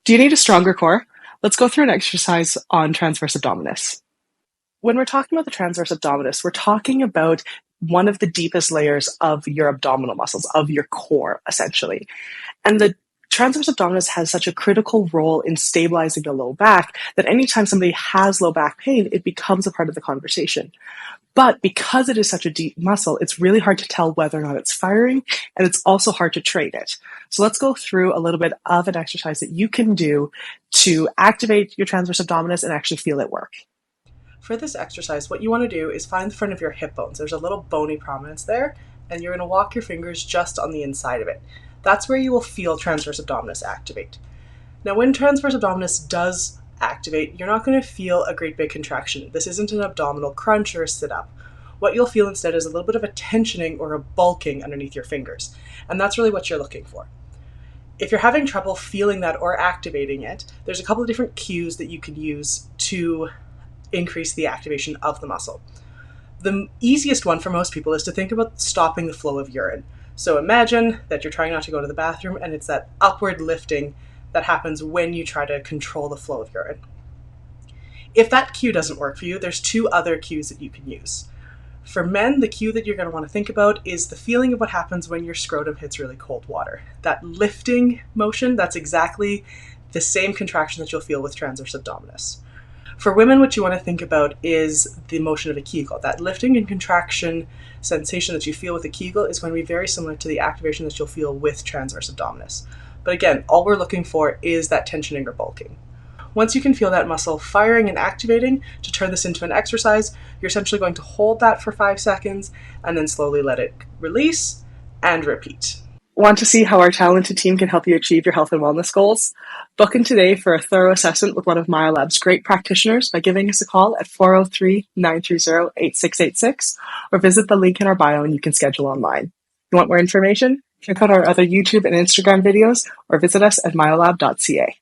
Do you need a stronger core? Let's go through an exercise on transverse abdominis. When we're talking about the transverse abdominis, we're talking about one of the deepest layers of your abdominal muscles, of your core, essentially. And the transverse abdominis has such a critical role in stabilizing the low back that anytime somebody has low back pain, it becomes a part of the conversation. But because it is such a deep muscle, it's really hard to tell whether or not it's firing, and it's also hard to train it. So let's go through a little bit of an exercise that you can do to activate your transverse abdominis and actually feel it work. For this exercise, what you want to do is find the front of your hip bones. There's a little bony prominence there, and you're going to walk your fingers just on the inside of it. That's where you will feel transverse abdominis activate. Now, when transverse abdominis does activate, you're not going to feel a great big contraction. This isn't an abdominal crunch or a sit-up. What you'll feel instead is a little bit of a tensioning or a bulking underneath your fingers, and that's really what you're looking for. If you're having trouble feeling that or activating it, there's a couple of different cues that you can use to increase the activation of the muscle. The easiest one for most people is to think about stopping the flow of urine. So imagine that you're trying not to go to the bathroom, and it's that upward lifting that happens when you try to control the flow of urine. If that cue doesn't work for you, there's two other cues that you can use. For men, the cue that you're going to want to think about is the feeling of what happens when your scrotum hits really cold water. That lifting motion, that's exactly the same contraction that you'll feel with transverse abdominis. For women, what you want to think about is the motion of a Kegel. That lifting and contraction sensation that you feel with a Kegel is going to be very similar to the activation that you'll feel with transverse abdominis. But again, all we're looking for is that tensioning or bulking. Once you can feel that muscle firing and activating, to turn this into an exercise, you're essentially going to hold that for 5 seconds and then slowly let it release and repeat. Want to see how our talented team can help you achieve your health and wellness goals? Book in today for a thorough assessment with one of MyoLab's great practitioners by giving us a call at 403-930-8686 or visit the link in our bio and you can schedule online. You want more information? Check out our other YouTube and Instagram videos or visit us at myolab.ca.